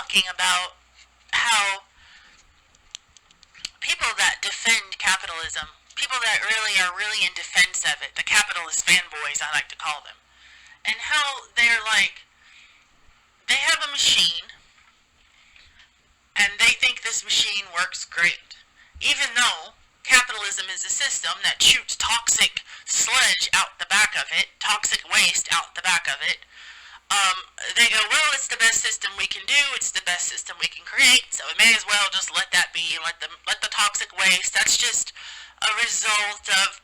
talking about how people that defend capitalism, people that really are really in defense of it, the capitalist fanboys I like to call them, and how they're like, they have a machine and they think this machine works great, even though capitalism is a system that shoots toxic sludge out the back of it, toxic waste out the back of it. They go, well, it's the best system we can do, it's the best system we can create, so we may as well just let that be, let the toxic waste, that's just a result of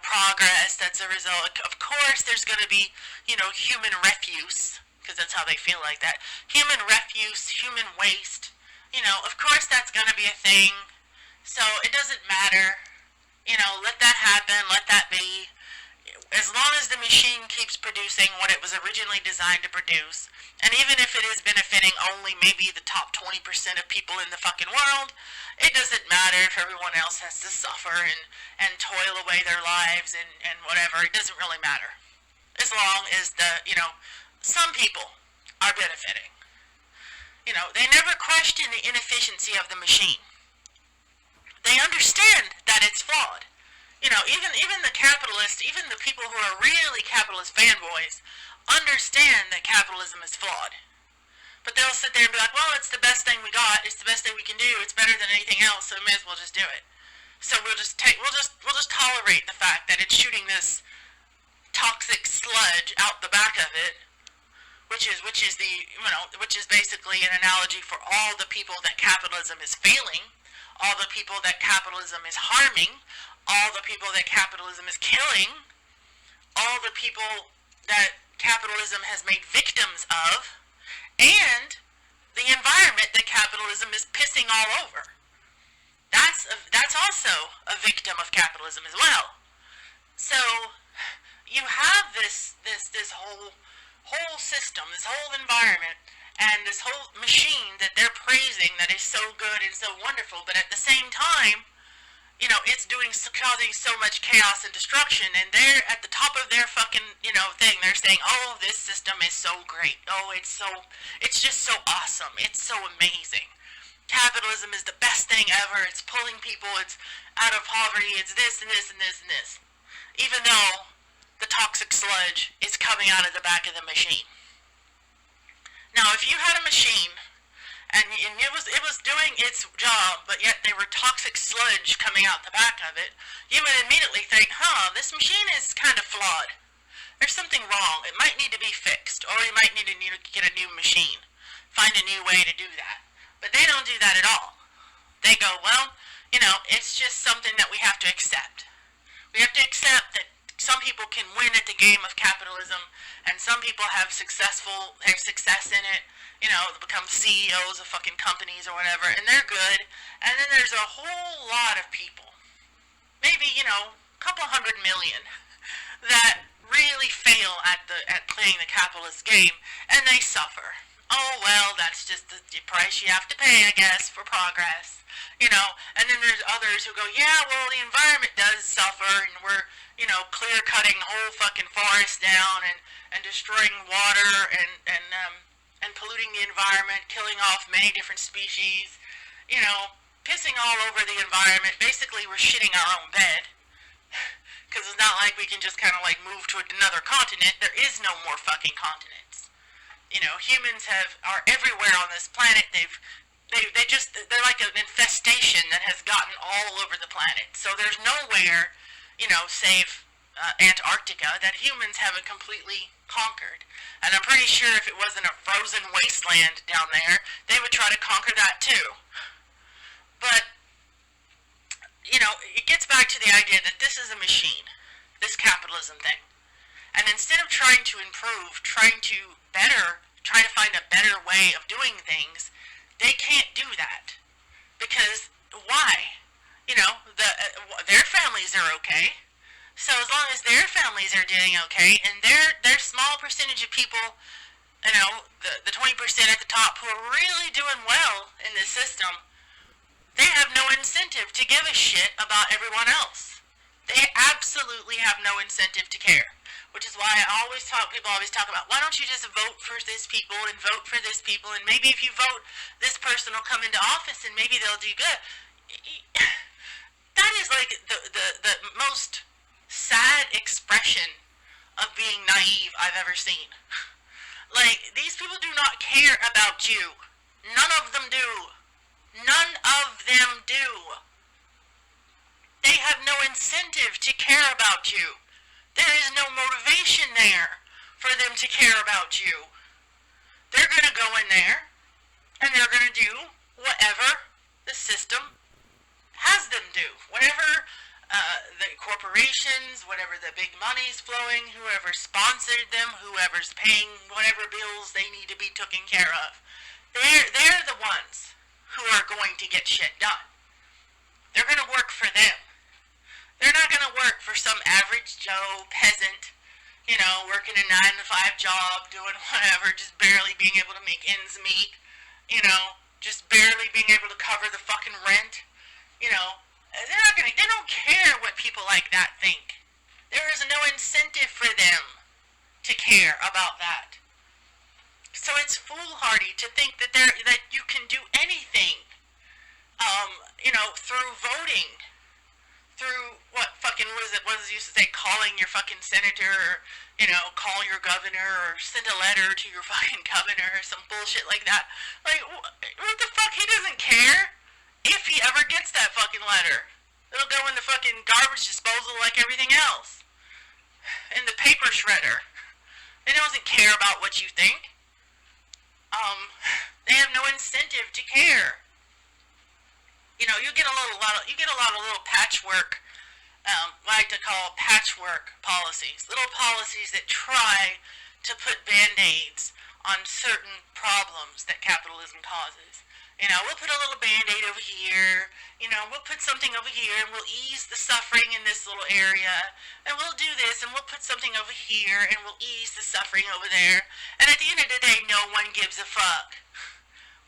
progress, that's a result, of course there's going to be, human refuse, because that's how they feel like that, human refuse, human waste, of course that's going to be a thing, so it doesn't matter, let that happen, let that be. As long as the machine keeps producing what it was originally designed to produce, and even if it is benefiting only maybe the top 20% of people in the fucking world, it doesn't matter if everyone else has to suffer and toil away their lives and whatever. It doesn't really matter. As long as some people are benefiting. They never question the inefficiency of the machine. They understand that it's flawed. Even the capitalists, even the people who are really capitalist fanboys, understand that capitalism is flawed. But they'll sit there and be like, well, it's the best thing we got, it's the best thing we can do, it's better than anything else, so we may as well just do it. So we'll just tolerate the fact that it's shooting this toxic sludge out the back of it, which is basically an analogy for all the people that capitalism is failing, all the people that capitalism is harming, all the people that capitalism is killing, all the people that capitalism has made victims of, and the environment that capitalism is pissing all over. That's also a victim of capitalism as well. So you have this whole system, this whole environment, and this whole machine that they're praising that is so good and so wonderful, but at the same time, causing so much chaos and destruction, and they're at the top of their fucking, thing. They're saying, oh, this system is so great. Oh, it's just so awesome. It's so amazing. Capitalism is the best thing ever. It's pulling people, it's out of poverty, it's this and this and this and this. Even though the toxic sludge is coming out of the back of the machine. Now, if you had a machine and it was doing its job, but yet there were toxic sludge coming out the back of it, you would immediately think, this machine is kind of flawed. There's something wrong. It might need to be fixed, or you might need to get a new machine. Find a new way to do that. But they don't do that at all. They go, well, it's just something that we have to accept. We have to accept that some people can win at the game of capitalism, and some people have success in it, become CEOs of fucking companies or whatever, and they're good. And then there's a whole lot of people, maybe, a couple 100 million, that really fail at playing the capitalist game, and they suffer. Oh, well, that's just the price you have to pay, I guess, for progress. And then there's others who go, yeah, well, the environment does suffer, and we're, clear-cutting whole fucking forests down, and destroying water, and polluting the environment, killing off many different species, pissing all over the environment. Basically, we're shitting our own bed, because it's not like we can just kind of move to another continent. There is no more fucking continents. Humans are everywhere on this planet. They're like an infestation that has gotten all over the planet. So there's nowhere, save Antarctica, that humans haven't completely conquered. And I'm pretty sure if it wasn't a frozen wasteland down there, they would try to conquer that too. But, it gets back to the idea that this is a machine, this capitalism thing. And instead of trying to improve, trying to find a better way of doing things, they can't do that. Because why? Their families are okay. So as long as their families are doing okay, and their small percentage of people, the 20% at the top who are really doing well in this system, they have no incentive to give a shit about everyone else. They absolutely have no incentive to care. Which is why people always talk about, why don't you just vote for this people and vote for this people, and maybe if you vote, this person will come into office and maybe they'll do good. That is like the most sad expression of being naive I've ever seen. Like, these people do not care about you. None of them do. None of them do. They have no incentive to care about you. There is no motivation there for them to care about you. They're going to go in there and they're going to do whatever the system has them do. Whatever the corporations, whatever the big money's flowing, whoever sponsored them, whoever's paying whatever bills they need to be taken care of. They're the ones who are going to get shit done. They're going to work for them. They're not going to work for some average Joe peasant, working a 9-to-5 job, doing whatever, just barely being able to make ends meet, just barely being able to cover the fucking rent, they don't care what people like that think. There is no incentive for them to care about that. So it's foolhardy to think that you can do anything, through voting, through what it used to say, calling your fucking senator, or, call your governor, or send a letter to your fucking governor, or some bullshit like that. Like, what the fuck? He doesn't care if he ever gets that fucking letter. It'll go in the fucking garbage disposal like everything else. In the paper shredder. It doesn't care about what you think. They have no incentive to care. You get a lot of little patchwork, what I like to call patchwork policies. Little policies that try to put band-aids on certain problems that capitalism causes. We'll put a little band-aid over here, we'll put something over here, and we'll ease the suffering in this little area, and we'll do this, and we'll put something over here, and we'll ease the suffering over there, and at the end of the day, no one gives a fuck.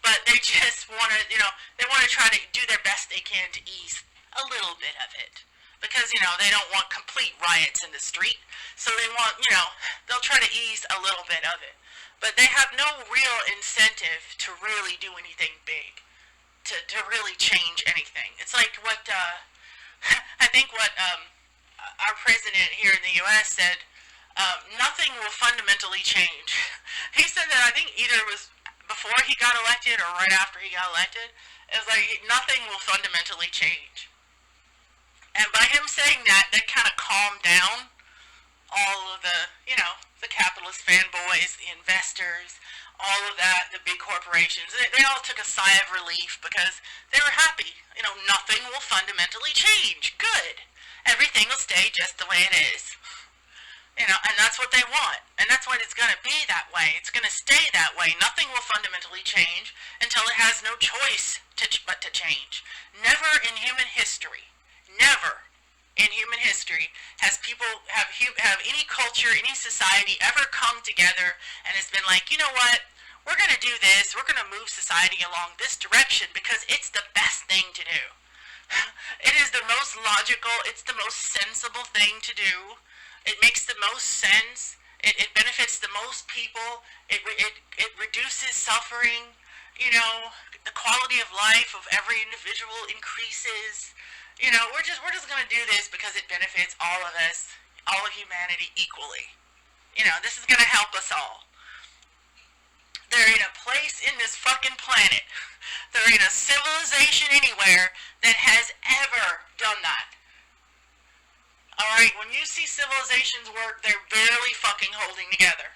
But they just want to, they want to try to do their best they can to ease a little bit of it. Because, they don't want complete riots in the street, so they want, they'll try to ease a little bit of it. But they have no real incentive to really do anything big, to really change anything. It's like what, I think what our president here in the U.S. said, nothing will fundamentally change. He said that, I think either it was before he got elected or right after he got elected, it was like, nothing will fundamentally change. And by him saying that kind of calmed down all of the, the capitalist fanboys, the investors, all of that, the big corporations. They all took a sigh of relief because they were happy. Nothing will fundamentally change. Good. Everything will stay just the way it is. And that's what they want. And that's what it's going to be that way. It's going to stay that way. Nothing will fundamentally change until it has no choice but to change. Never in human history, never in human history has people, have any culture, any society ever come together and has been like, you know what, we're going to do this, we're going to move society along this direction because it's the best thing to do. It is the most logical, it's the most sensible thing to do. It makes the most sense. It benefits the most people. It reduces suffering. The quality of life of every individual increases. We're just going to do this because it benefits all of us, all of humanity equally. This is going to help us all. There ain't a place in this fucking planet, there ain't a civilization anywhere that has ever done that. Alright, when you see civilizations work, they're barely fucking holding together.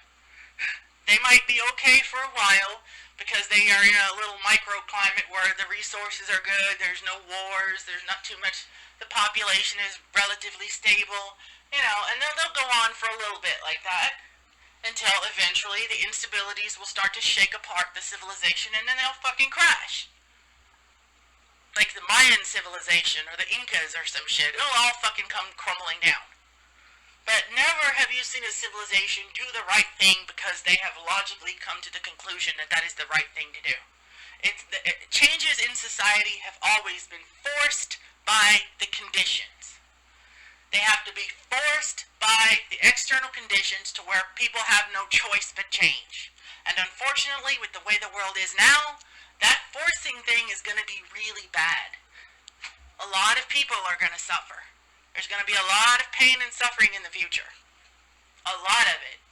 They might be okay for a while because they are in a little microclimate where the resources are good, there's no wars, there's not too much, the population is relatively stable, and they'll go on for a little bit like that until eventually the instabilities will start to shake apart the civilization and then they'll fucking crash. Like the Mayan civilization or the Incas or some shit. It'll all fucking come crumbling down. But never have you seen a civilization do the right thing because they have logically come to the conclusion that that is the right thing to do. Changes in society have always been forced by the conditions. They have to be forced by the external conditions to where people have no choice but change. And unfortunately, with the way the world is now, that forcing thing is going to be really bad. A lot of people are going to suffer. There's going to be a lot of pain and suffering in the future. A lot of it.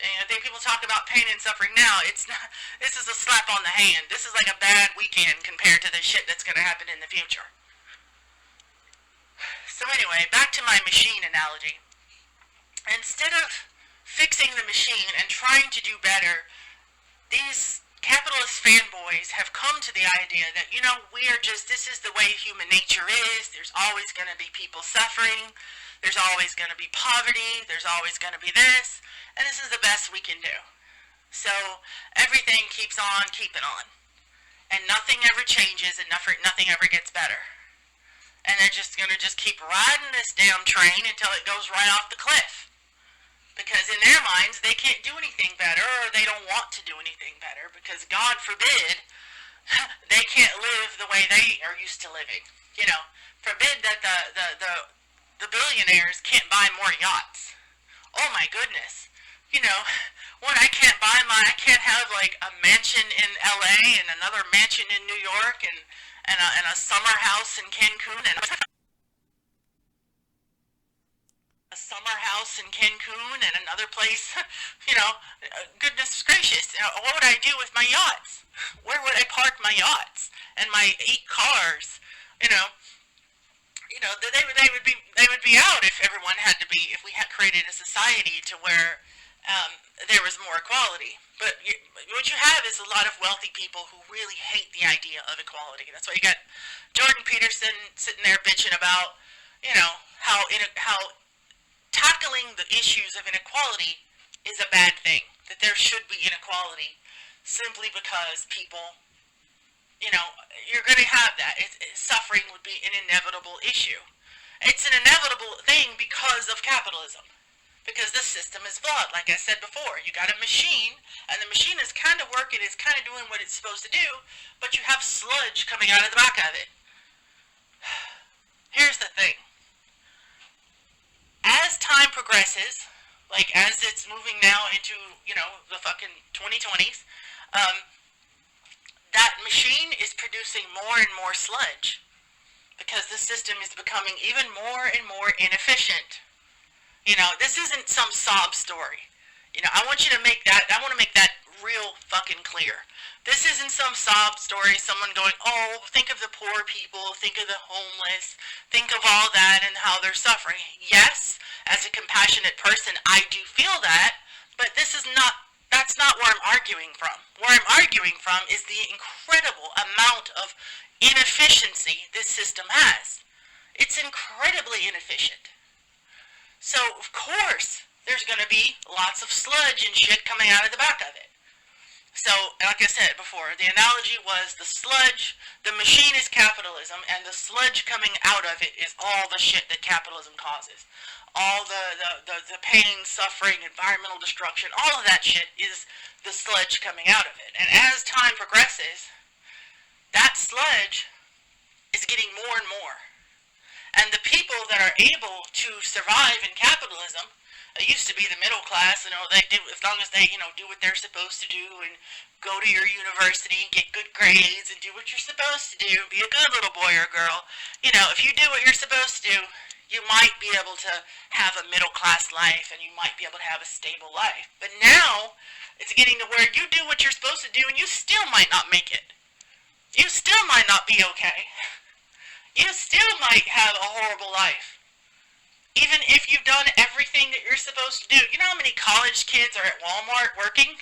And I think people talk about pain and suffering now. It's not. This is a slap on the hand. This is like a bad weekend compared to the shit that's going to happen in the future. So anyway, back to my machine analogy. Instead of fixing the machine and trying to do better, these capitalist fanboys have come to the idea that, this is the way human nature is. There's always going to be people suffering. There's always going to be poverty. There's always going to be this. And this is the best we can do. So everything keeps on keeping on. And nothing ever changes and nothing ever gets better. And they're just going to keep riding this damn train until it goes right off the cliff. Because in their minds, they can't do anything better, or they don't want to do anything better, because God forbid, they can't live the way they are used to living. Forbid that the billionaires can't buy more yachts. Oh my goodness. When I can't have like a mansion in LA and another mansion in New York and a summer house in Cancun and a summer house in Cancun and another place, goodness gracious, what would I do with my yachts? Where would I park my yachts and my 8 cars? They would be out if everyone had to be, if we had created a society to where there was more equality. But what you have is a lot of wealthy people who really hate the idea of equality. That's why you got Jordan Peterson sitting there bitching about, how tackling the issues of inequality is a bad thing. That there should be inequality simply because people, you're going to have that. Suffering would be an inevitable issue. It's an inevitable thing because of capitalism. Because this system is flawed. Like I said before, you got a machine, and the machine is kind of working, it's kind of doing what it's supposed to do, but you have sludge coming out of the back of it. Here's the thing. As time progresses, like as it's moving now into, the fucking 2020s, that machine is producing more and more sludge. Because the system is becoming even more and more inefficient. This isn't some sob story. I want to make that real fucking clear. This isn't some sob story, someone going, oh, think of the poor people, think of the homeless, think of all that and how they're suffering. Yes, as a compassionate person, I do feel that, but that's not where I'm arguing from. Where I'm arguing from is the incredible amount of inefficiency this system has. It's incredibly inefficient. So, of course, there's going to be lots of sludge and shit coming out of the back of it. So, like I said before, the analogy was the sludge, the machine is capitalism, and the sludge coming out of it is all the shit that capitalism causes. All the pain, suffering, environmental destruction, all of that shit is the sludge coming out of it. And as time progresses, that sludge is getting more and more. And the people that are able to survive in capitalism, it used to be the middle class, they do, as long as they, do what they're supposed to do and go to your university and get good grades and do what you're supposed to do, be a good little boy or girl. If you do what you're supposed to do, you might be able to have a middle class life and you might be able to have a stable life. But now, it's getting to where you do what you're supposed to do and you still might not make it. You still might not be okay. You still might have a horrible life. Even if you've done everything that you're supposed to do. You know how many college kids are at Walmart working?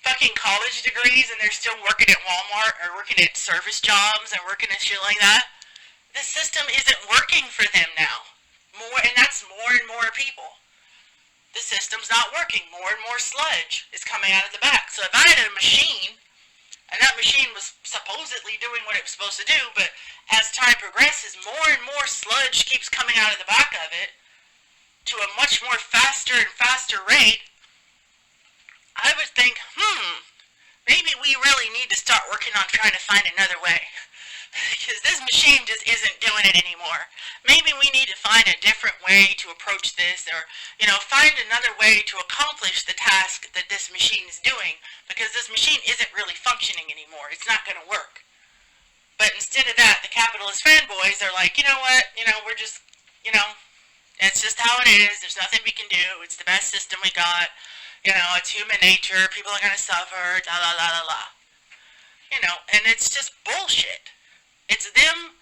Fucking college degrees and they're still working at Walmart or working at service jobs and working at shit like that? The system isn't working for them now. And that's more and more people. The system's not working. More and more sludge is coming out of the back. So if I had a machine, and that machine was supposedly doing what it was supposed to do, but as time progresses, more and more sludge keeps coming out of the back of it to a much more faster and faster rate. I would think, maybe we really need to start working on trying to find another way. because this machine just isn't doing it anymore. Maybe we need to find a different way to approach this, or, find another way to accomplish the task that this machine is doing, because this machine isn't really functioning anymore. It's not going to work. But instead of that, the capitalist fanboys are like, you know what, we're just, it's just how it is. There's nothing we can do. It's the best system we got. It's human nature. People are going to suffer. La la la la la. And it's just bullshit. It's them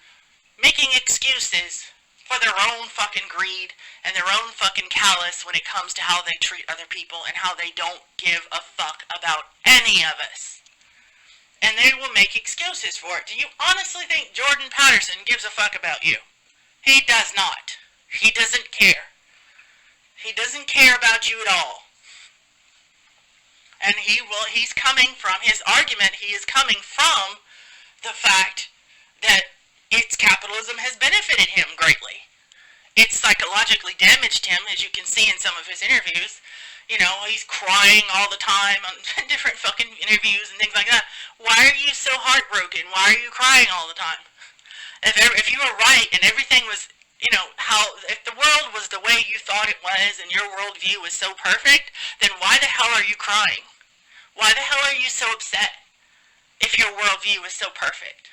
making excuses for their own fucking greed and their own fucking callous when it comes to how they treat other people and how they don't give a fuck about any of us. And they will make excuses for it. Do you honestly think Jordan Patterson gives a fuck about you? He does not. He doesn't care. He doesn't care about you at all. And he's coming from, his argument, he is coming from the fact that capitalism has benefited him greatly. It's psychologically damaged him, as you can see in some of his interviews. He's crying all the time on different fucking interviews and things like that. Why are you so heartbroken? Why are you crying all the time? If you were right and everything was, if the world was the way you thought it was and your worldview was so perfect, then why the hell are you crying? Why the hell are you so upset if your worldview is so perfect?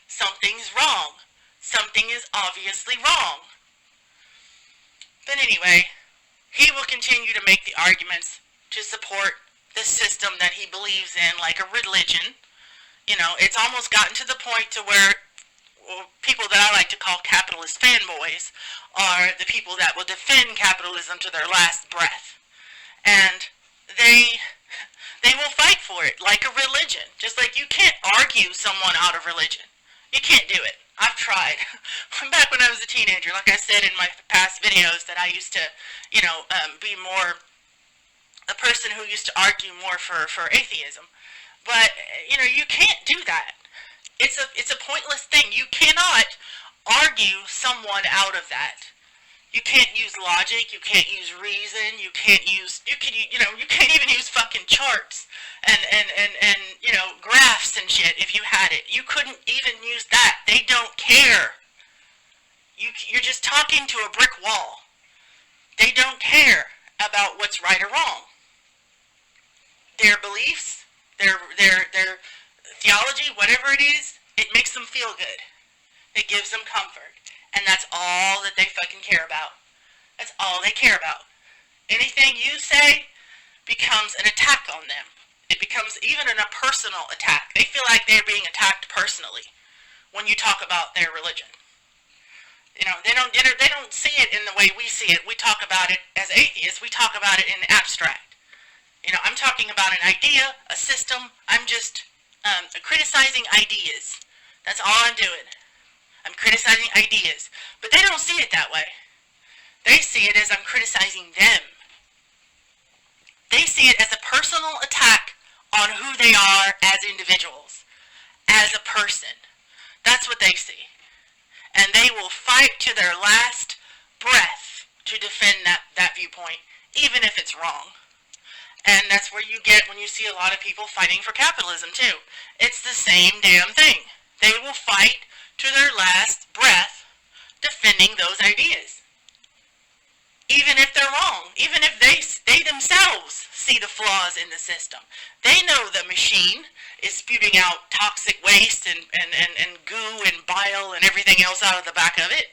Something's wrong. Something is obviously wrong. But anyway, he will continue to make the arguments to support the system that he believes in, like a religion. It's almost gotten to the point to where people that I like to call capitalist fanboys are the people that will defend capitalism to their last breath. And they will fight for it like a religion. Just like you can't argue someone out of religion. You can't do it. I've tried. Back when I was a teenager, like I said in my past videos, that I used to, be more a person who used to argue more for atheism. But, you can't do that. It's a pointless thing. You cannot argue someone out of that. You can't use logic, you can't use reason, you can't even use fucking charts and graphs and shit if you had it. You couldn't even use that. They don't care. You're just talking to a brick wall. They don't care about what's right or wrong. Their beliefs, their theology, whatever it is, it makes them feel good. It gives them comfort. And that's all that they fucking care about. That's all they care about. Anything you say becomes an attack on them. It becomes even a personal attack. They feel like they're being attacked personally when you talk about their religion. They don't see it in the way we see it. We talk about it as atheists. We talk about it in the abstract. I'm talking about an idea, a system. I'm just criticizing ideas. That's all I'm doing. I'm criticizing ideas. But they don't see it that way. They see it as I'm criticizing them. They see it as a personal attack on who they are as individuals, as a person. That's what they see. And they will fight to their last breath to defend that viewpoint, even if it's wrong. And that's where you get when you see a lot of people fighting for capitalism too. It's the same damn thing. They will fight to their last breath defending those ideas. Even if they're wrong. Even if they themselves see the flaws in the system. They know the machine is spewing out toxic waste and goo and bile and everything else out of the back of it.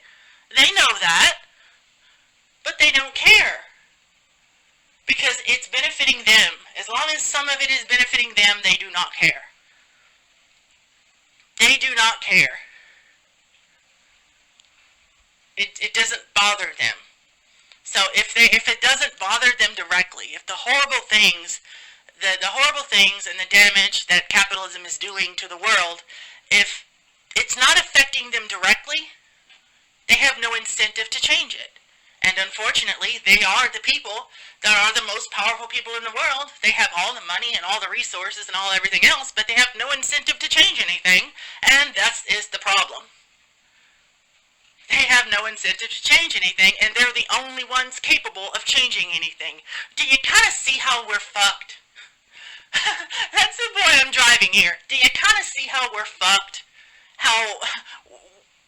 They know that. But they don't care. Because it's benefiting them. As long as some of it is benefiting them, they do not care. They do not care. It doesn't bother them. So if it doesn't bother them directly, if the horrible things and the damage that capitalism is doing to the world, if it's not affecting them directly, they have no incentive to change it. And unfortunately, they are the people that are the most powerful people in the world. They have all the money and all the resources and all everything else, but they have no incentive to change anything, and that is the problem. They have no incentive to change anything, and they're the only ones capable of changing anything. Do you kind of see how we're fucked? That's the point I'm driving here. Do you kind of see how we're fucked? How how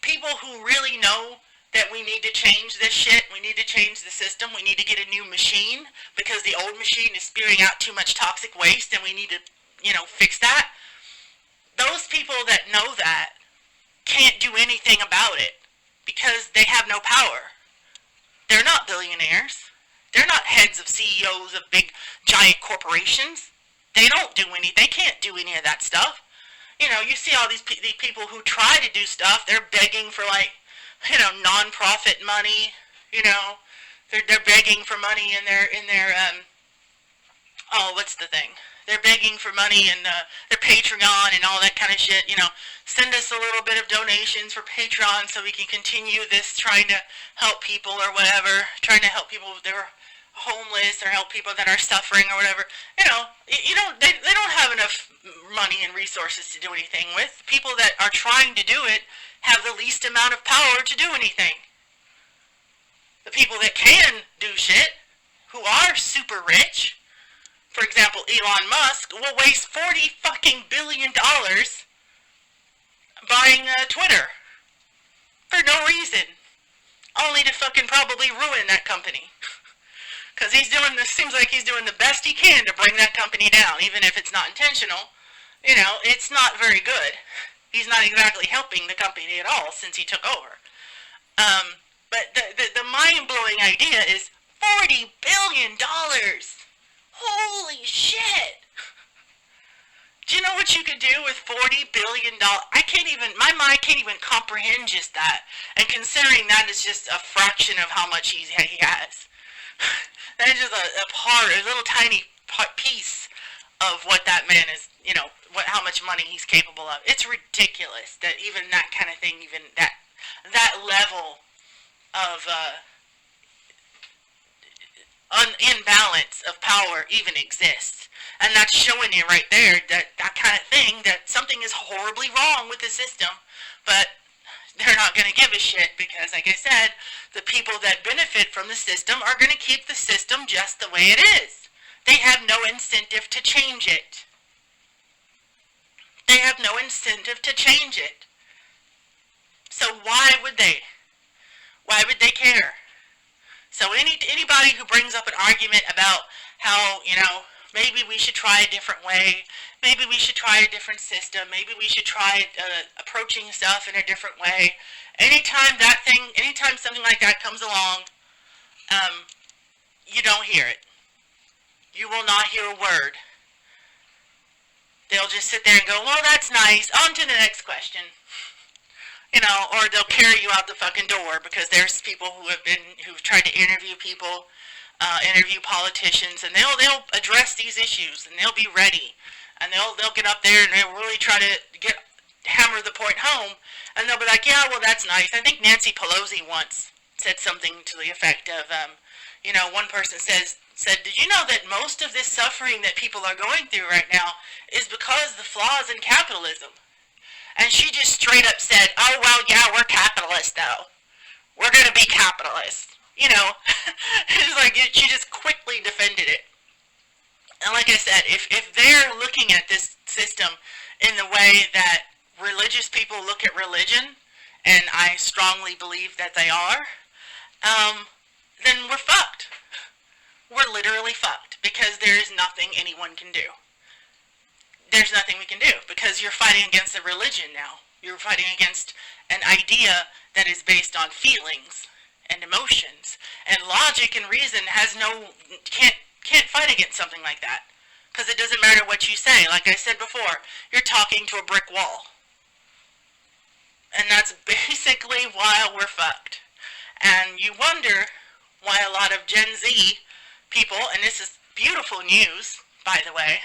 people who really know that we need to change this shit, we need to change the system, we need to get a new machine because the old machine is spewing out too much toxic waste and we need to, fix that. Those people that know that can't do anything about it because they have no power. They're not billionaires. They're not heads of CEOs of big, giant corporations. They don't do any, they can't do any of that stuff. You see all these people who try to do stuff, they're begging for non-profit money, they're begging for money in their what's the thing? They're begging for money in their Patreon and all that kind of shit, Send us a little bit of donations for Patreon so we can continue this trying to help people or whatever, trying to help people that are homeless or help people that are suffering or whatever. They don't have enough money and resources to do anything with. People that are trying to do it have the least amount of power to do anything. The people that can do shit, who are super rich, for example, Elon Musk, will waste $40 fucking billion buying Twitter for no reason, only to fucking probably ruin that company. Because seems like he's doing the best he can to bring that company down, even if it's not intentional. It's not very good. He's not exactly helping the company at all since he took over. But the mind-blowing idea is $40 billion. Holy shit. Do you know what you could do with $40 billion? My mind can't even comprehend just that. And considering that is just a fraction of how much he has. That is just a little tiny piece of what that man is, how much money he's capable of. It's ridiculous that even that kind of thing, even that level of imbalance of power even exists. And that's showing you right there that kind of thing, that something is horribly wrong with the system, but they're not going to give a shit because, like I said, the people that benefit from the system are going to keep the system just the way it is. They have no incentive to change it. They have no incentive to change it. So why would they? Why would they care? So anybody who brings up an argument about how, maybe we should try a different way, maybe we should try a different system, maybe we should try approaching stuff in a different way, anytime something like that comes along, you don't hear it. You will not hear a word. They'll just sit there and go, well, that's nice, on to the next question. Or they'll carry you out the fucking door because there's people who've tried to interview people, interview politicians, and they'll address these issues, and they'll be ready, and they'll get up there and they'll really try to hammer the point home, and they'll be like, yeah, well, that's nice. I think Nancy Pelosi once said something to the effect of, one person said, did you know that most of this suffering that people are going through right now is because of the flaws in capitalism? And she just straight up said, oh, well, yeah, we're capitalists, though. We're going to be capitalists. It's like she just quickly defended it. And like I said, if they're looking at this system in the way that religious people look at religion, and I strongly believe that they are, then we're fucked. We're literally fucked because there is nothing anyone can do. There's nothing we can do because you're fighting against a religion now. You're fighting against an idea that is based on feelings and emotions, and logic and reason can't fight against something like that because it doesn't matter what you say. Like I said before, you're talking to a brick wall, and that's basically why we're fucked. And you wonder why a lot of Gen Z people, and this is beautiful news, by the way,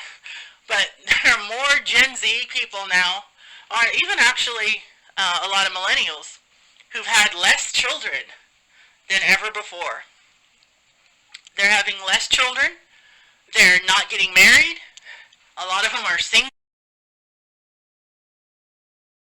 but there are more Gen Z people now, or even actually a lot of millennials, who've had less children than ever before. They're having less children. They're not getting married. A lot of them are single.